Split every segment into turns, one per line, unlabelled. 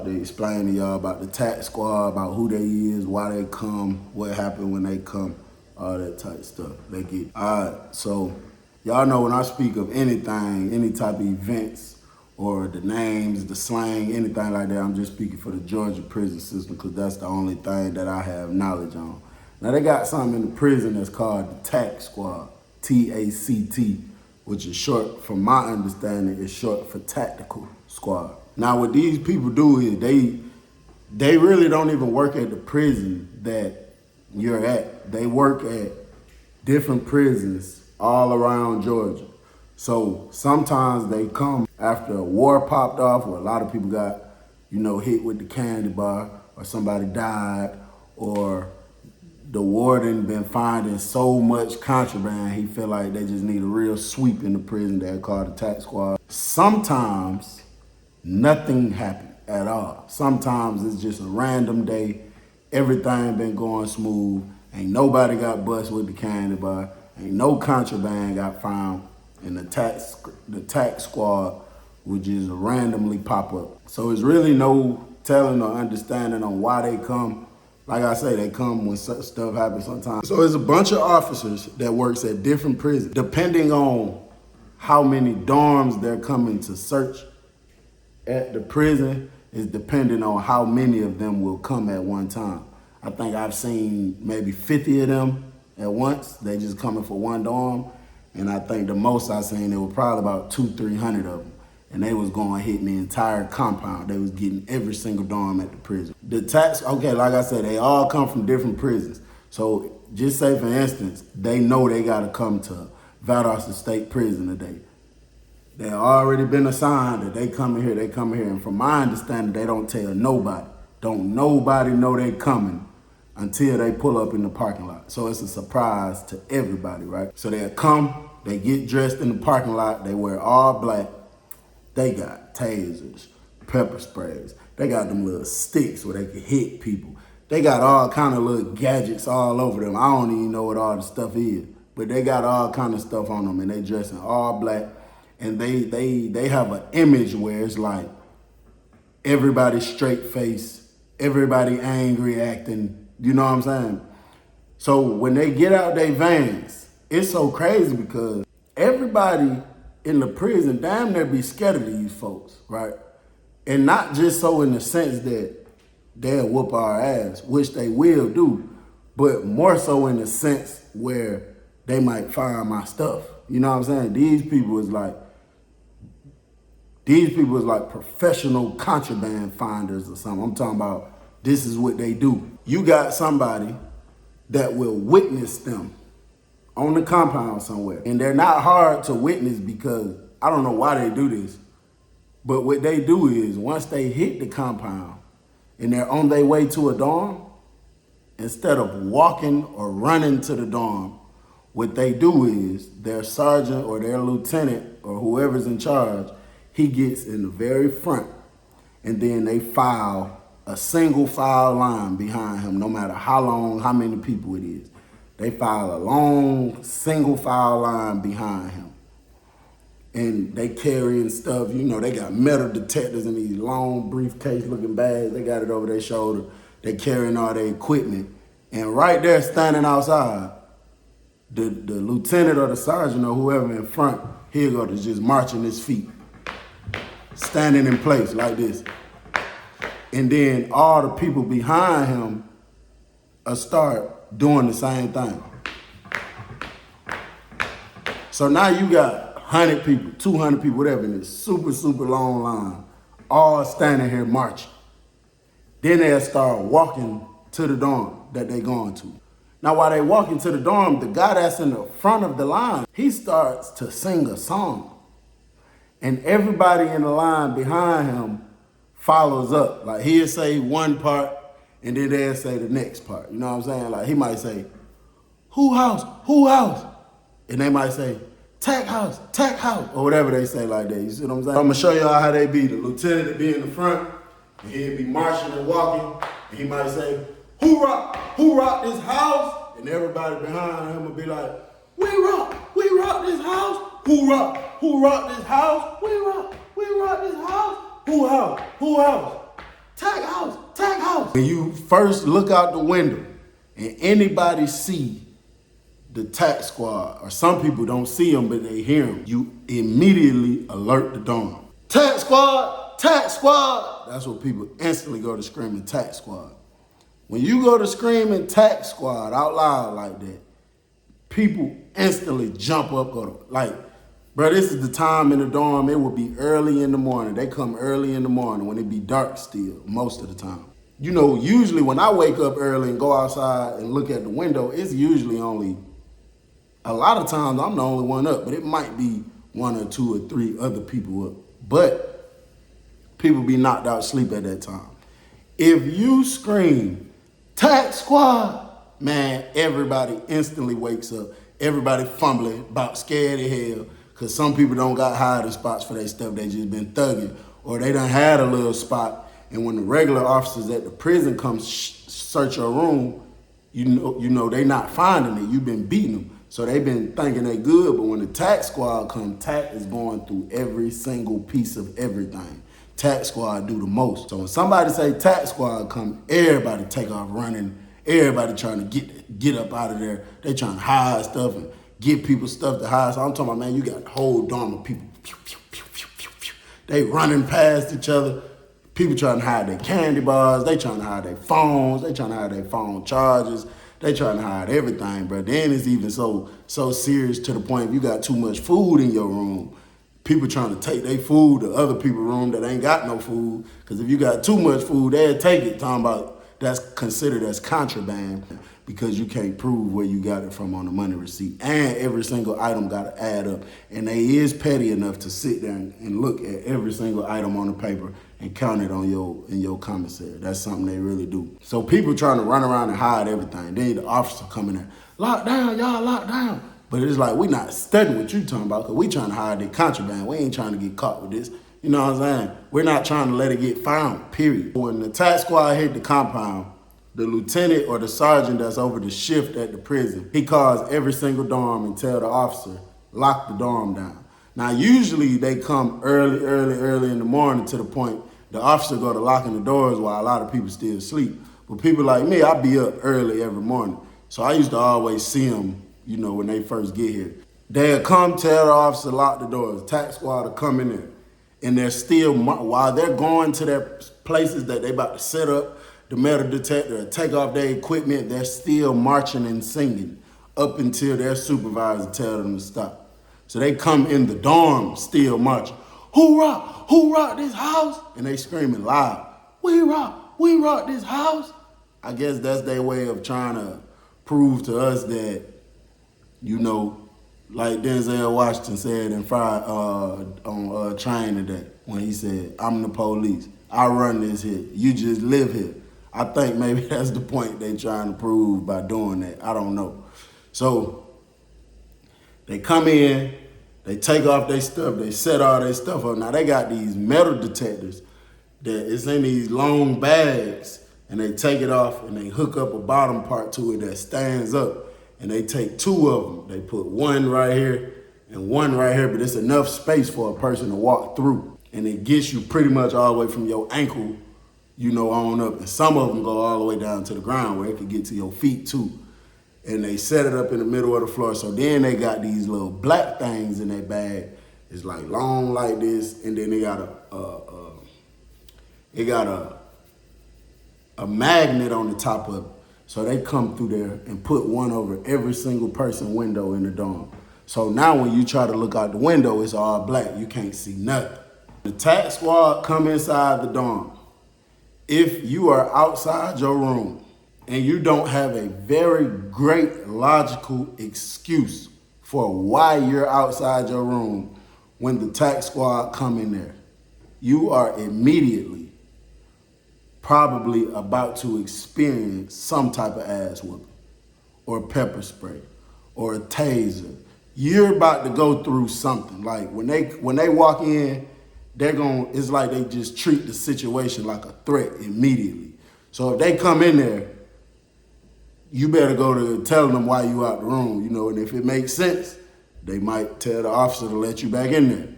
about to explain to y'all about the Tact squad, about who they is, why they come, what happened when they come, all that type stuff. They get. Alright, so y'all know when I speak of anything, any type of events, or the names, the slang, anything like that, I'm just speaking for the Georgia prison system because that's the only thing that I have knowledge on. Now they got something in the prison that's called the Tact squad, T-A-C-T, which is short, from my understanding, is short for tactical squad. Now what these people do is they really don't even work at the prison that you're at. They work at different prisons all around Georgia. So sometimes they come after a war popped off, or a lot of people got, hit with the candy bar, or somebody died, or the warden been finding so much contraband, he feel like they just need a real sweep in the prison. They're called the Tact squad. Sometimes nothing happened at all. Sometimes it's just a random day. Everything been going smooth. Ain't nobody got busted with the candy bar. Ain't no contraband got found. And the Tact squad would just randomly pop up. So it's really no telling or understanding on why they come. Like I say, they come when stuff happens sometimes. So it's a bunch of officers that works at different prisons. Depending on how many dorms they're coming to search at the prison is depending on how many of them will come at one time. I think I've seen maybe 50 of them at once. They just coming for one dorm. And I think the most I seen, it was probably about 200-300 of them. And they was going hitting the entire compound. They was getting every single dorm at the prison. The Tact, okay, like I said, they all come from different prisons. So just say for instance, they know they gotta come to Valdosta State Prison today. They already been assigned that they coming here. And from my understanding, they don't tell nobody. Don't nobody know they coming until they pull up in the parking lot. So it's a surprise to everybody, right? So they'll come, they get dressed in the parking lot, they wear all black. They got tasers, pepper sprays. They got them little sticks where they can hit people. They got all kind of little gadgets all over them. I don't even know what all the stuff is, but they got all kind of stuff on them, and they dressing all black. And they have an image where it's like everybody straight face, everybody angry acting, you know what I'm saying? So when they get out their vans, it's so crazy because everybody in the prison damn near be scared of these folks, right? And not just so in the sense that they'll whoop our ass, which they will do, but more so in the sense where they might find my stuff. You know what I'm saying? These people is like professional contraband finders or something. I'm talking about this is what they do. You got somebody that will witness them on the compound somewhere. And they're not hard to witness because I don't know why they do this, but what they do is once they hit the compound and they're on their way to a dorm, instead of walking or running to the dorm, what they do is their sergeant or their lieutenant or whoever's in charge, he gets in the very front, and then they file a single file line behind him, no matter how long, how many people it is. They file a long single file line behind him. And they carrying stuff, they got metal detectors in these long briefcase looking bags. They got it over their shoulder. They carrying all their equipment. And right there standing outside, the lieutenant or the sergeant or whoever in front, he'll go to just marching his feet, standing in place like this. And then all the people behind him start doing the same thing. So now you got 100 people, 200 people, whatever, in this super, super long line, all standing here marching. Then they'll start walking to the dorm that they going to. Now while they walking to the dorm, the guy that's in the front of the line, he starts to sing a song. And everybody in the line behind him follows up. Like he'll say one part, and then they'll say the next part. You know what I'm saying? Like he might say, who house? And they might say, Tact house, or whatever they say like that. You see what I'm saying? I'm gonna show y'all how they be. The lieutenant will be in the front, and he'll be marching and walking, and he might say, who rocked this house? And everybody behind him will be like, we rock this house. Who rocked this house? We rock this house. Who house? Tact house. When you first look out the window and anybody see the Tact squad, or some people don't see them but they hear them, you immediately alert the dorm. Tact squad, Tact squad. That's what people instantly go to screaming Tact squad. When you go to screaming Tact squad out loud like that, people instantly jump up, bro, this is the time in the dorm, it will be early in the morning. They come early in the morning when it be dark still, most of the time. You know, usually when I wake up early and go outside and look at the window, it's usually only, a lot of times I'm the only one up, but it might be 1 or 2 or 3 other people up. But people be knocked out sleep at that time. If you scream, Tact squad, man, everybody instantly wakes up. Everybody fumbling, about scared as hell, because some people don't got hiding spots for their stuff. They just been thugging, or they done had a little spot, and when the regular officers at the prison come search your room, you know they not finding it. You've been beating them. So they been thinking they good, but when the Tact squad come, Tact is going through every single piece of everything. Tact squad do the most. So when somebody say Tact squad come, everybody take off running. Everybody trying to get up out of there. They trying to hide stuff and get people stuff to hide. So I'm talking about, man, you got a whole dorm of people. They running past each other. People trying to hide their candy bars. They trying to hide their phones. They trying to hide their phone chargers. They trying to hide everything, bro. Then it's even so serious to the point if you got too much food in your room, people trying to take their food to other people's room that ain't got no food. Because if you got too much food, they'll take it. Talking about that's considered as contraband because you can't prove where you got it from on the money receipt. And every single item got to add up. And they is petty enough to sit there and look at every single item on the paper and count it on in your commissary. That's something they really do. So people trying to run around and hide everything. Then the officer coming there, lock down, y'all, lock down. But it's like, we not studying what you talking about because we trying to hide the contraband. We ain't trying to get caught with this. You know what I'm saying? We're not trying to let it get found, period. When the Tact squad hit the compound, the lieutenant or the sergeant that's over the shift at the prison, he calls every single dorm and tell the officer, lock the dorm down. Now, usually they come early in the morning to the point the officer go to locking the doors while a lot of people still sleep. But people like me, I be up early every morning. So I used to always see them, you know, when they first get here. They'll come tell the officer lock the doors. Tact squad will come in there. And they're still, while they're going to their places that they about to set up, the metal detector, take off their equipment, they're still marching and singing up until their supervisor tell them to stop. So they come in the dorm still marching. Who rock this house? And they screaming loud, we rock this house. I guess that's their way of trying to prove to us that, you know, like Denzel Washington said in on Train today when he said, I'm the police. I run this here. You just live here. I think maybe that's the point they trying to prove by doing that. I don't know. So they come in, they take off their stuff, they set all their stuff up. Now they got these metal detectors that is in these long bags, and they take it off and they hook up a bottom part to it that stands up. And they take 2 of them. They put one right here and one right here, but it's enough space for a person to walk through. And it gets you pretty much all the way from your ankle, you know, on up. And some of them go all the way down to the ground where it can get to your feet too. And they set it up in the middle of the floor. So then they got these little black things in their bag. It's like long like this, and then they got a magnet on the top of it. So they come through there and put one over every single person window in the dorm. So now when you try to look out the window, it's all black. You can't see nothing. The Tact squad come inside the dorm. If you are outside your room and you don't have a very great logical excuse for why you're outside your room when the Tact squad come in there, you are immediately probably about to experience some type of ass whooping or pepper spray or a taser. You're about to go through something. Like when they walk in, it's like they just treat the situation like a threat immediately. So if they come in there, you better go to telling them why you out the room, you know, and if it makes sense, they might tell the officer to let you back in there.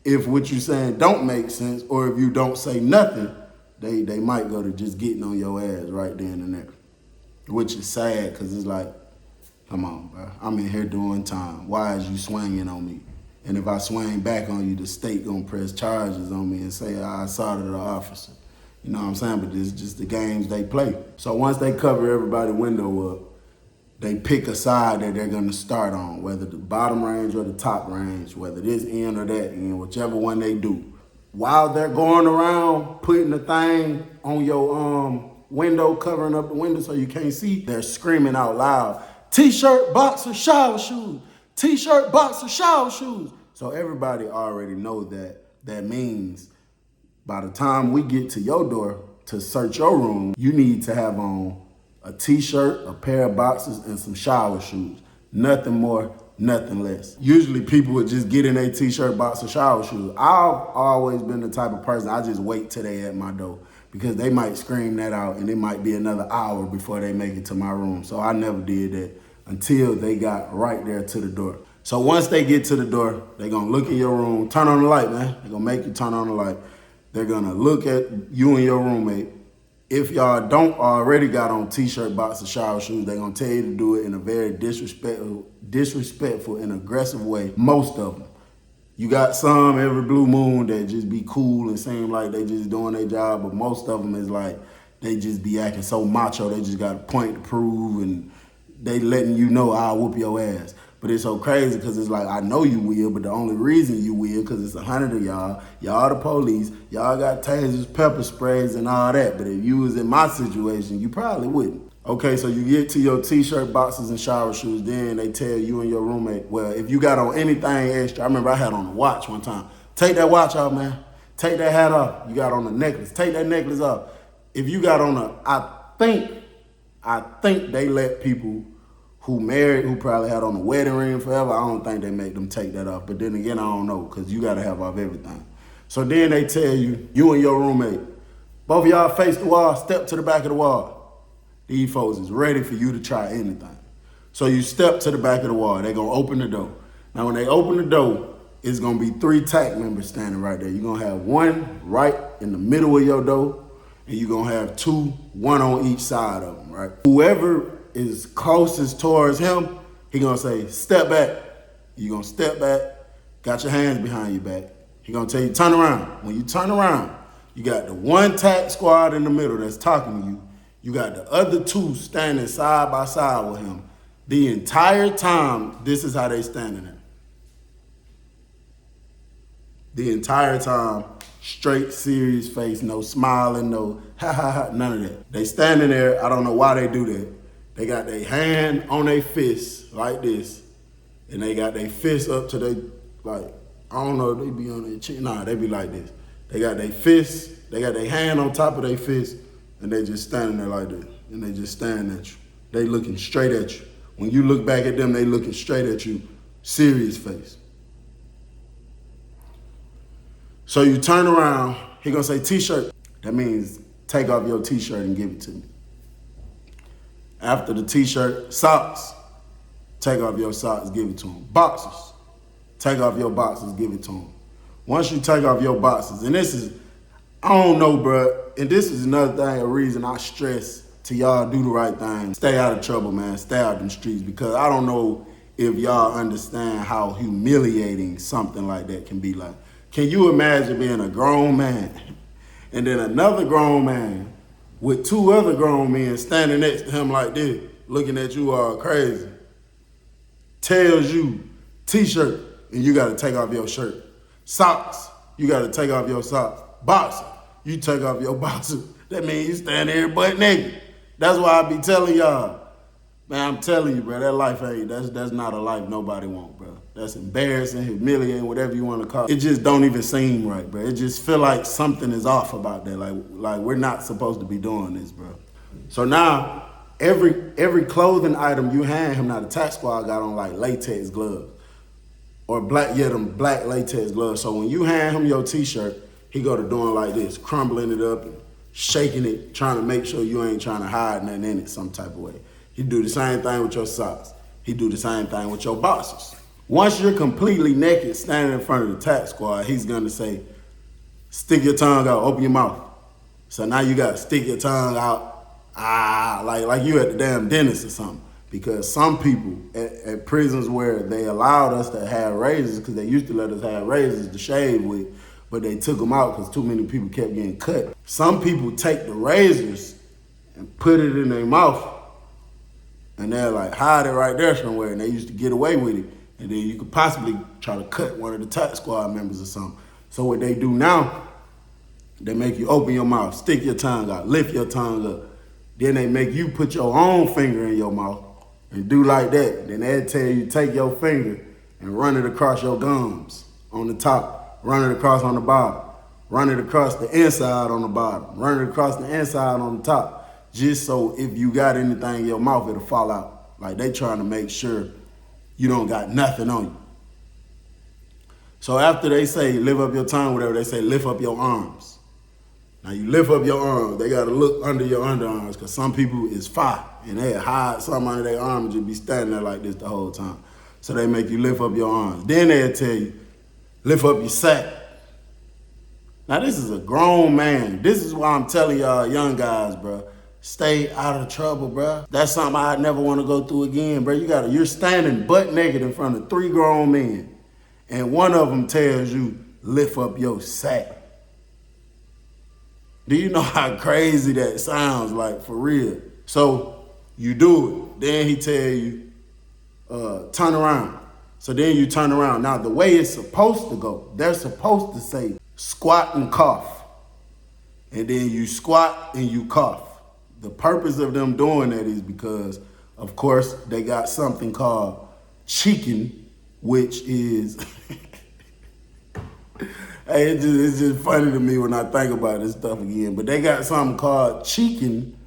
If what you're saying don't make sense, or if you don't say nothing, they might go to just getting on your ass right then and there, which is sad because it's like, come on, bro. I'm in here doing time. Why is you swinging on me? And if I swing back on you, the state gonna press charges on me and say I assaulted an officer. You know what I'm saying? But this is just the games they play. So once they cover everybody's window up, they pick a side that they're gonna start on, whether the bottom range or the top range, whether this end or that end, whichever one they do. While they're going around putting the thing on your window, covering up the window so you can't see, they're screaming out loud, T-shirt, boxer, shower shoes. T-shirt, boxer, shower shoes. So everybody already knows that. That means by the time we get to your door to search your room, you need to have on a T-shirt, a pair of boxers, and some shower shoes. Nothing more, nothing less. Usually people would just get in a T-shirt, boxer, shower shoes. I've always been the type of person, I just wait till they at my door because they might scream that out and it might be another hour before they make it to my room. So I never did that until they got right there to the door. So once they get to the door, they're gonna look in your room, turn on the light, man. They're gonna make you turn on the light. They're gonna look at you and your roommate. If y'all don't already got on T-shirt, boxer, shower shoes, they're gonna tell you to do it in a very disrespectful and aggressive way, most of them. You got some every blue moon that just be cool and seem like they just doing their job, but most of them is like, they just be acting so macho, they just got a point to prove and they letting you know I'll whoop your ass. But it's so crazy because it's like, I know you will, but the only reason you will because it's 100 of y'all. Y'all the police. Y'all got tasers, pepper sprays, and all that. But if you was in my situation, you probably wouldn't. Okay, so you get to your T-shirt, boxers, and shower shoes. Then they tell you and your roommate, well, if you got on anything extra, I remember I had on a watch one time. Take that watch off, man. Take that hat off. You got on a necklace. Take that necklace off. If you got on I think they let people who married, who probably had on a wedding ring forever, I don't think they make them take that off. But then again, I don't know, because you got to have off everything. So then they tell you, you and your roommate, both of y'all face the wall, step to the back of the wall. These folks is ready for you to try anything. So you step to the back of the wall. They're going to open the door. Now, when they open the door, it's going to be 3 Tact members standing right there. You're going to have one right in the middle of your door, and you're going to have 2, one on each side of them, right? Whoever is closest towards him, he gonna say, step back. You gonna step back, got your hands behind your back. He gonna tell you, turn around. When you turn around, you got the 1 Tact squad in the middle that's talking to you. You got the other 2 standing side by side with him. The entire time, this is how they standing there. The entire time, straight, serious face, no smiling, no ha ha ha, none of that. They standing there, I don't know why they do that. They got their hand on their fist like this, and they got their fist up to their, like, I don't know, they be on their chin. Nah, they be like this. They got their fist, they got their hand on top of their fist, and they just standing there like this, and they just staring at you. They looking straight at you. When you look back at them, they looking straight at you, serious face. So you turn around, he gonna say T-shirt. That means take off your T-shirt and give it to me. After the T-shirt, socks, take off your socks, give it to him. Boxers, take off your boxers, give it to him. Once you take off your boxers, and this is, I don't know, bro, and this is another thing, a reason I stress to y'all do the right thing. Stay out of trouble, man. Stay out in the streets, because I don't know if y'all understand how humiliating something like that can be like. Can you imagine being a grown man and then another grown man with 2 other grown men standing next to him like this, looking at you all crazy, tells you T-shirt, and you gotta take off your shirt. Socks, you gotta take off your socks. Boxer, you take off your boxer. That means you stand there butt naked. That's why I be telling y'all, man, I'm telling you, bro, that life ain't, that's not a life nobody want, bro. That's embarrassing, humiliating, whatever you want to call it. It just don't even seem right, bro. It just feel like something is off about that. Like we're not supposed to be doing this, bro. So now, every clothing item you hand him, now the Tact squad got on like latex gloves. Or them black latex gloves. So when you hand him your T-shirt, he go to doing like this, crumbling it up and shaking it, trying to make sure you ain't trying to hide nothing in it some type of way. He do the same thing with your socks. He do the same thing with your boxers. Once you're completely naked, standing in front of the Tact squad, he's gonna say, stick your tongue out, open your mouth. So now you got to stick your tongue out, like you at the damn dentist or something. Because some people at prisons where they allowed us to have razors, because they used to let us have razors to shave with, but they took them out because too many people kept getting cut. Some people take the razors and put it in their mouth, and they're like, hide it right there somewhere, and they used to get away with it. And then you could possibly try to cut one of the Tact squad members or something. So what they do now, they make you open your mouth, stick your tongue out, lift your tongue up. Then they make you put your own finger in your mouth and do like that. Then they tell you take your finger and run it across your gums on the top, run it across on the bottom, run it across the inside on the bottom, run it across the inside on the top, just so if you got anything in your mouth, it'll fall out. Like they trying to make sure you don't got nothing on you. So after they say lift up your tongue, whatever, they say lift up your arms. Now you lift up your arms, they gotta look under your underarms, because some people is fire and they hide something under their arm and just be standing there like this the whole time. So they make you lift up your arms. Then they'll tell you, lift up your sack. Now this is a grown man. This is why I'm telling y'all young guys, bro, stay out of trouble, bro. That's something I never want to go through again, bro. You're standing butt naked in front of 3 grown men, and one of them tells you, lift up your sack. Do you know how crazy that sounds, like, for real? So you do it. Then he tell you, turn around. So then you turn around. Now the way it's supposed to go, they're supposed to say squat and cough. And then you squat and you cough. The purpose of them doing that is because, of course, they got something called cheeking, which is, hey, it's just funny to me when I think about this stuff again. But they got something called cheeking,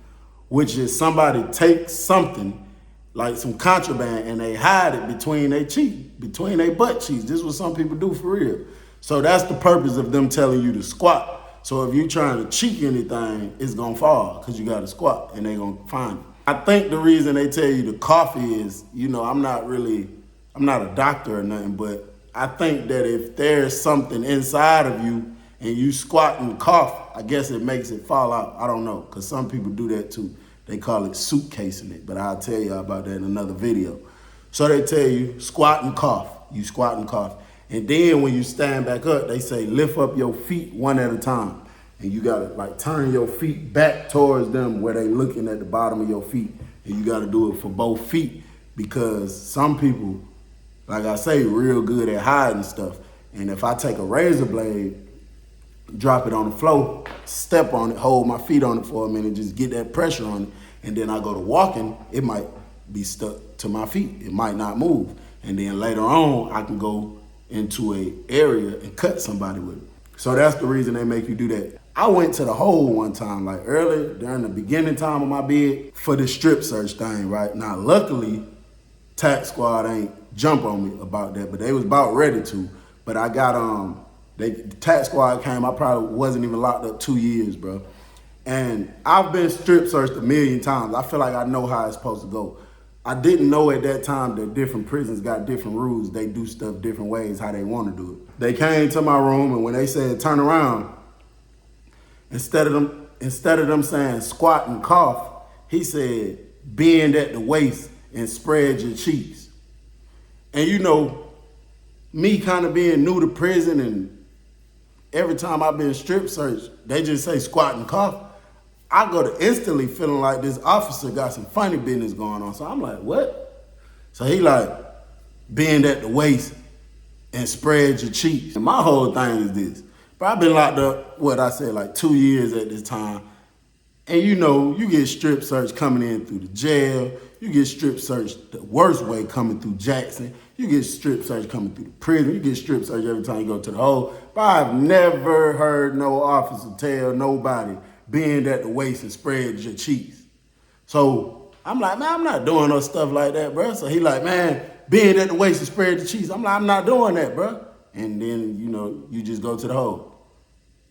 which is somebody takes something, like some contraband, and they hide it between their cheek, between their butt cheeks. This is what some people do for real. So that's the purpose of them telling you to squat. So if you're trying to cheek anything, it's gonna fall because you gotta squat and they gonna find it. I think the reason they tell you to cough is, I'm not a doctor or nothing, but I think that if there's something inside of you and you squat and cough, I guess it makes it fall out. I don't know, because some people do that too. They call it suitcasing it, but I'll tell you about that in another video. So they tell you squat and cough. You squat and cough. And then when you stand back up, they say lift up your feet one at a time. And you gotta like turn your feet back towards them where they looking at the bottom of your feet. And you gotta do it for both feet, because some people, like I say, real good at hiding stuff. And if I take a razor blade, drop it on the floor, step on it, hold my feet on it for a minute, just get that pressure on it, and then I go to walking, it might be stuck to my feet. It might not move. And then later on, I can go into a area and cut somebody with it. So that's the reason they make you do that. I went to the hole one time, like early during the beginning time of my bid, for the strip search thing, right? Now, luckily, Tact Squad ain't jump on me about that, but they was about ready to. But I got, the Tact Squad came, I probably wasn't even locked up 2 years, bro. And I've been strip searched a million times. I feel like I know how it's supposed to go. I didn't know at that time that different prisons got different rules. They do stuff different ways, how they want to do it. They came to my room, and when they said turn around, instead of them saying squat and cough, he said bend at the waist and spread your cheeks. And me kind of being new to prison, and every time I've been strip searched, they just say squat and cough. I go to instantly feeling like this officer got some funny business going on. So I'm like, what? So he like, bend at the waist and spread your cheeks. And my whole thing is this. But I've been locked up, like 2 years at this time. And you get strip searched coming in through the jail. You get strip searched the worst way coming through Jackson. You get strip searched coming through the prison. You get strip searched every time you go to the hole. But I've never heard no officer tell nobody, bend at the waist and spread your cheeks. So I'm like, man, I'm not doing no stuff like that, bro. So he like, man, bend at the waist and spread the cheeks. I'm like, I'm not doing that, bro. And then, you just go to the hole.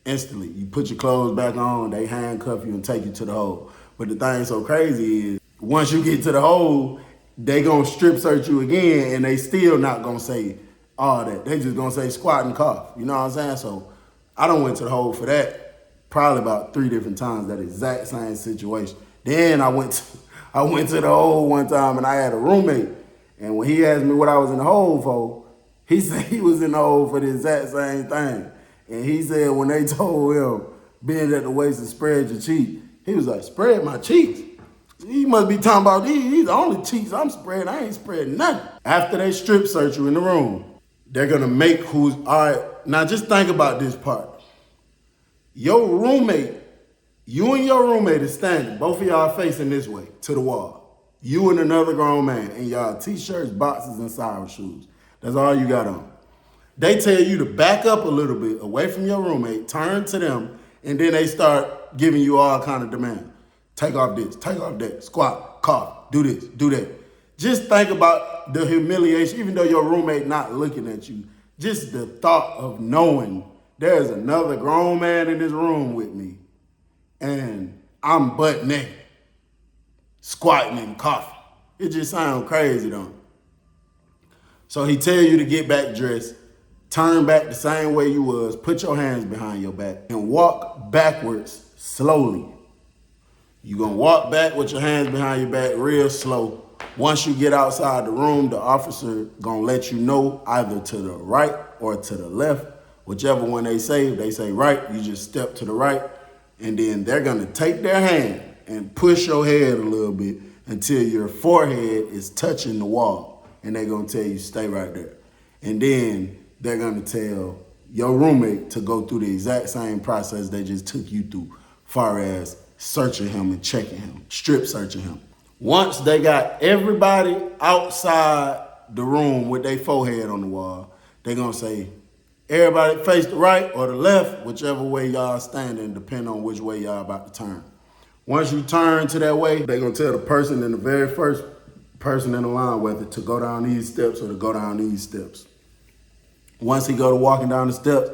Instantly, you put your clothes back on, they handcuff you and take you to the hole. But the thing so crazy is, once you get to the hole, they gonna strip search you again, and they still not gonna say all that. They just gonna say squat and cough. You know what I'm saying? So I done went to the hole for that. probably about 3 different times, that exact same situation. Then I went to the hole one time and I had a roommate. And when he asked me what I was in the hole for, he said he was in the hole for the exact same thing. And he said when they told him, bend at the waist and spread your cheek, he was like, spread my cheeks? He must be talking about these the only cheeks I'm spreading. I ain't spreading nothing. After they strip search you in the room, they're gonna make who's, all right, now just think about this part. Your roommate, you and your roommate is standing, both of y'all facing this way to the wall. You and another grown man in y'all t-shirts, boxes, and sour shoes. That's all you got on. They tell you to back up a little bit away from your roommate, turn to them, and then they start giving you all kind of demands. Take off this, take off that, squat, cough, do this, do that. Just think about the humiliation, even though your roommate not looking at you, just the thought of knowing there's another grown man in this room with me and I'm butt naked, squatting and coughing. It just sounds crazy, don't it? So he tell you to get back dressed, turn back the same way you was, put your hands behind your back, and walk backwards slowly. You're gonna walk back with your hands behind your back real slow. Once you get outside the room, the officer gonna let you know either to the right or to the left. Whichever one they say, if they say right, you just step to the right, and then they're gonna take their hand and push your head a little bit until your forehead is touching the wall, and they're gonna tell you stay right there. And then they're gonna tell your roommate to go through the exact same process they just took you through, far as searching him and checking him, strip searching him. Once they got everybody outside the room with their forehead on the wall, they're gonna say, everybody face the right or the left, whichever way y'all standing, depending on which way y'all about to turn. Once you turn to that way, they're gonna tell the person in the very first person in the line whether to go down these steps or to go down these steps. Once he go to walking down the steps,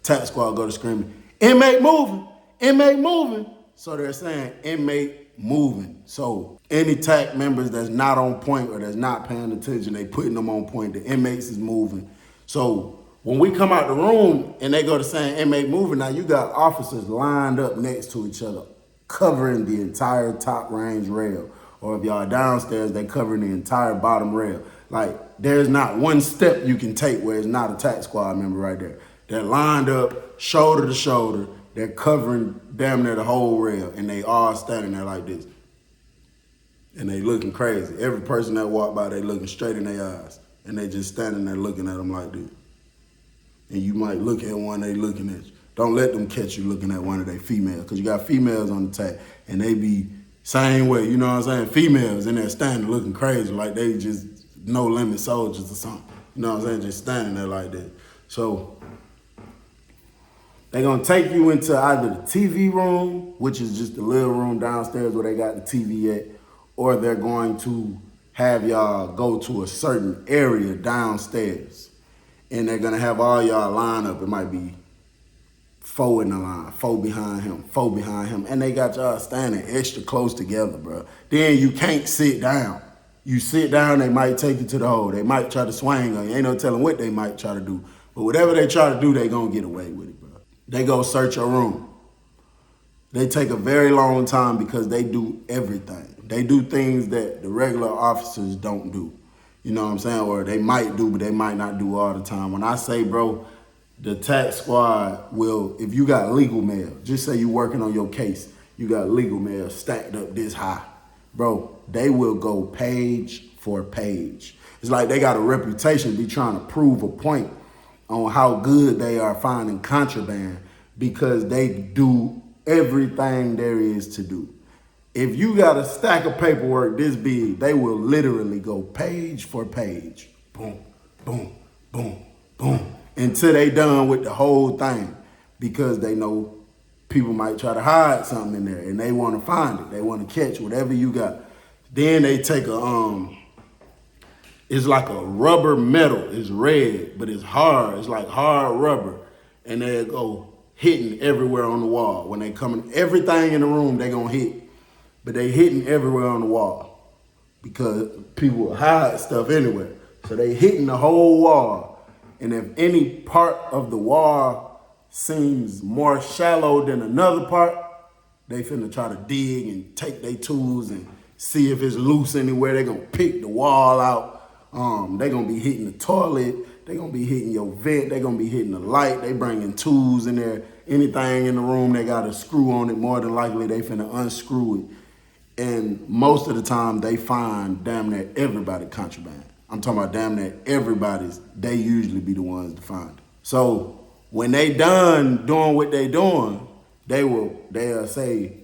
Tact squad go to screaming, inmate moving, inmate moving. So they're saying inmate moving. So any Tact members that's not on point or that's not paying attention, they putting them on point. The inmates is moving. So when we come out the room and they go to saying inmate moving, now you got officers lined up next to each other, covering the entire top range rail. Or if y'all downstairs, they covering the entire bottom rail. Like, there's not one step you can take where it's not a Tact squad member right there. They're lined up, shoulder to shoulder. They're covering damn near the whole rail, and they all standing there like this. And they looking crazy. Every person that walk by, they looking straight in their eyes. And they just standing there looking at them like this. And you might look at one, they looking at you. Don't let them catch you looking at one of their females, because you got females on the Tact, and they be same way, you know what I'm saying? Females in there standing looking crazy, like they just no limit soldiers or something. You know what I'm saying? Just standing there like that. So they're gonna take you into either the TV room, which is just the little room downstairs where they got the TV at, or they're going to have y'all go to a certain area downstairs. And they're gonna have all y'all line up. It might be 4 in the line, 4 behind him, 4 behind him. And they got y'all standing extra close together, bro. Then you can't sit down. You sit down, they might take you to the hole. They might try to swing on you. Ain't no telling what they might try to do. But whatever they try to do, they gonna get away with it, bro. They go search your room. They take a very long time because they do everything. They do things that the regular officers don't do. You know what I'm saying? Or they might do, but they might not do all the time. When I say, bro, the Tact squad will, if you got legal mail, just say you working on your case, you got legal mail stacked up this high. Bro, they will go page for page. It's like they got a reputation to be trying to prove a point on how good they are finding contraband because they do everything there is to do. If you got a stack of paperwork this big, they will literally go page for page. Boom, boom, boom, boom, until they done with the whole thing because they know people might try to hide something in there and they want to find it. They want to catch whatever you got. Then they take it's like a rubber metal. It's red, but it's hard. It's like hard rubber. And they go hitting everywhere on the wall. When they come in, everything in the room, they gonna hit. But they hitting everywhere on the wall because people hide stuff anywhere. So they hitting the whole wall. And if any part of the wall seems more shallow than another part, they finna try to dig and take their tools and see if it's loose anywhere. They gonna pick the wall out. They gonna be hitting the toilet. They gonna be hitting your vent. They gonna be hitting the light. They bringing tools in there. Anything in the room they got a screw on it, more than likely they finna unscrew it. And most of the time they find damn near everybody contraband. I'm talking about damn near everybody's. They usually be the ones to find it. So when they done doing what they doing, they'll say,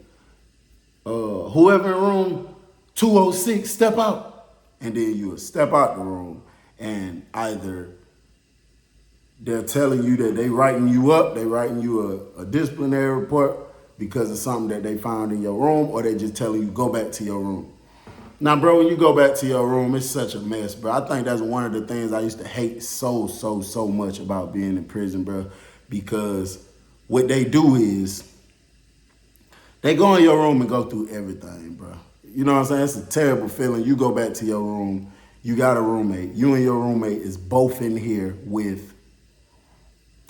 whoever in room 206, step out. And then you'll step out the room and either they're telling you that they writing you up, they writing you a disciplinary report because of something that they found in your room, or they just telling you go back to your room. Now, bro, when you go back to your room, it's such a mess, bro. I think that's one of the things I used to hate so much about being in prison, bro, because what they do is they go in your room and go through everything, bro. You know what I'm saying? It's a terrible feeling. You go back to your room, you got a roommate. You and your roommate is both in here with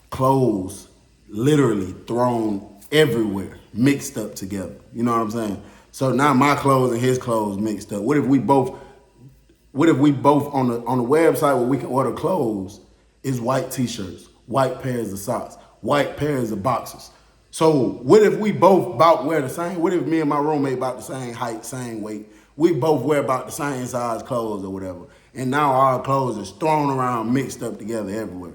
clothes literally thrown everywhere, mixed up together. You know what I'm saying? So now my clothes and his clothes mixed up. What if we both on the website where we can order clothes is white t-shirts, white pairs of socks, white pairs of boxers. So what if we both about wear the same? What if me and my roommate about the same height, same weight? We both wear about the same size clothes or whatever. And now our clothes is thrown around, mixed up together everywhere.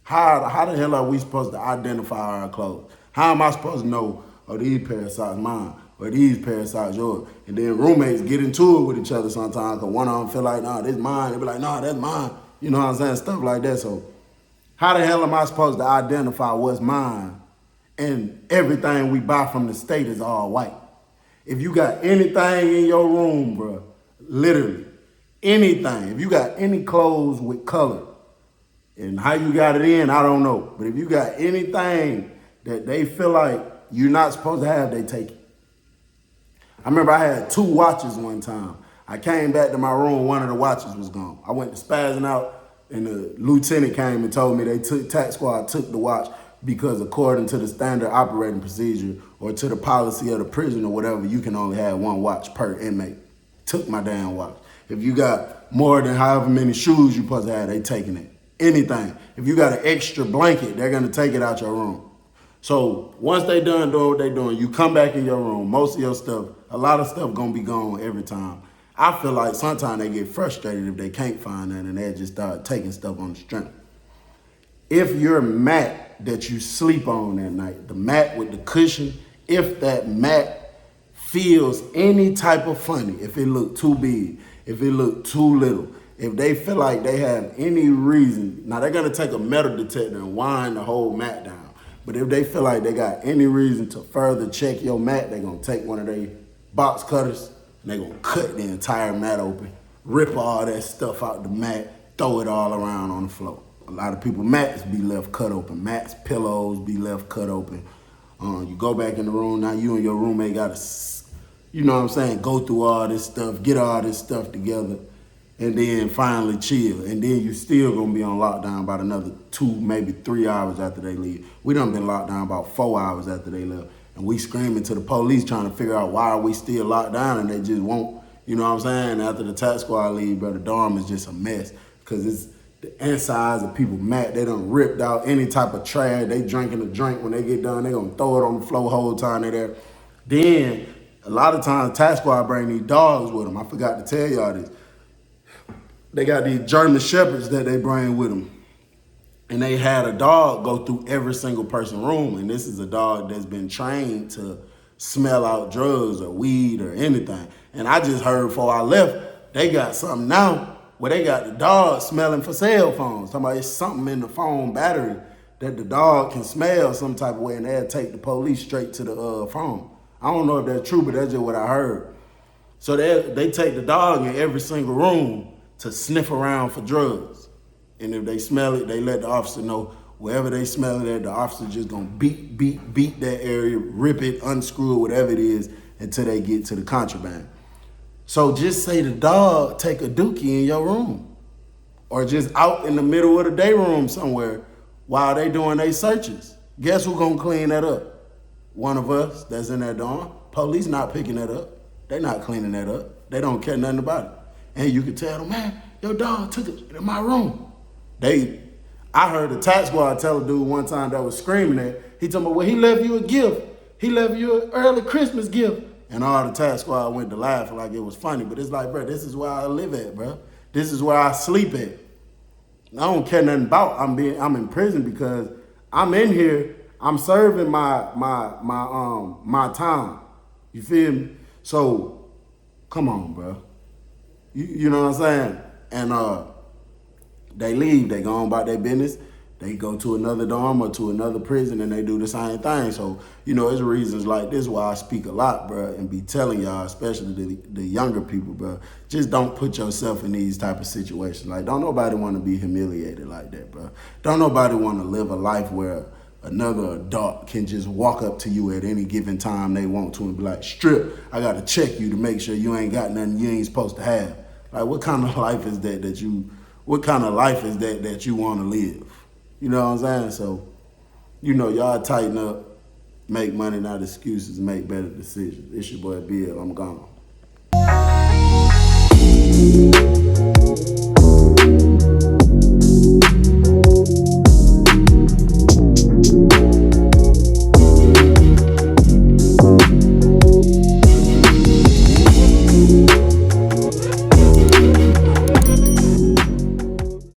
How the hell are we supposed to identify our clothes? How am I supposed to know, oh, these pair of socks mine, or these pair of socks yours? And then roommates get into it with each other sometimes because one of them feel like, nah, this mine. They be like, nah, that's mine. You know what I'm saying? Stuff like that. So how the hell am I supposed to identify what's mine? And everything we buy from the state is all white. If you got anything in your room, bro, literally anything, if you got any clothes with color, and how you got it in, I don't know. But if you got anything that they feel like you're not supposed to have, they take it. I remember I had 2 watches one time. I came back to my room, one of the watches was gone. I went to spazzing out, and the lieutenant came and told me Tact squad took the watch because according to the standard operating procedure or to the policy of the prison or whatever, you can only have 1 watch per inmate. Took my damn watch. If you got more than however many shoes you supposed to have, they taking it. Anything. If you got an extra blanket, they're gonna take it out your room. So once they done doing what they doing, you come back in your room, most of your stuff, a lot of stuff gonna be gone every time. I feel like sometimes they get frustrated if they can't find that and they just start taking stuff on the strength. If your mat that you sleep on that night, the mat with the cushion, if that mat feels any type of funny, if it look too big, if it look too little, if they feel like they have any reason, now they're gonna take a metal detector and wind the whole mat down. But if they feel like they got any reason to further check your mat, they're gonna take one of their box cutters and they're gonna cut the entire mat open, rip all that stuff out the mat, throw it all around on the floor. A lot of people, mats be left cut open. Mats, pillows be left cut open. You go back in the room, now you and your roommate gotta, you know what I'm saying, go through all this stuff, get all this stuff together, and then finally chill. And then you still gonna be on lockdown about another 2, maybe 3 hours after they leave. We done been locked down about 4 hours after they left. And we screaming to the police trying to figure out why are we still locked down and they just won't, you know what I'm saying? After the Tact squad leave, bro, the dorm is just a mess. Cause it's the insides of people mad. They done ripped out any type of trash. They drinking a drink when they get done. They gonna throw it on the floor the whole time they there. Then, a lot of times, Tact squad bring these dogs with them. I forgot to tell y'all this. They got these German Shepherds that they bring with them. And they had a dog go through every single person's room. And this is a dog that's been trained to smell out drugs or weed or anything. And I just heard before I left, they got something now where they got the dog smelling for cell phones. Talking about it's something in the phone battery that the dog can smell some type of way and they'll take the police straight to the phone. I don't know if that's true, but that's just what I heard. So they take the dog in every single room to sniff around for drugs. And if they smell it, they let the officer know wherever they smell it at, the officer just gonna beat that area, rip it, unscrew it, whatever it is, until they get to the contraband. So just say the dog take a dookie in your room or just out in the middle of the day room somewhere while they doing their searches. Guess who gonna clean that up? One of us that's in that dorm. Police not picking that up. They not cleaning that up. They don't care nothing about it. And you can tell them, man, your dog took it in my room. I heard the tax squad tell a dude one time that was screaming at, he told me, well, he left you a gift. He left you an early Christmas gift. And all the tax squad went to laughing like it was funny. But it's like, bro, this is where I live at, bro. This is where I sleep at. I don't care nothing about I'm in prison because I'm in here. I'm serving my time. You feel me? So come on, bro. You know what I'm saying? And they leave. They go on about their business. They go to another dorm or to another prison and they do the same thing. So, it's reasons like this why I speak a lot, bro, and be telling y'all, especially the younger people, bro, just don't put yourself in these type of situations. Like, don't nobody want to be humiliated like that, bro. Don't nobody want to live a life where another adult can just walk up to you at any given time they want to and be like, strip, I got to check you to make sure you ain't got nothing you ain't supposed to have. Like, what kind of life is that you want to live? You know what I'm saying? So, y'all tighten up, make money, not excuses, make better decisions. It's your boy Bill. I'm gone.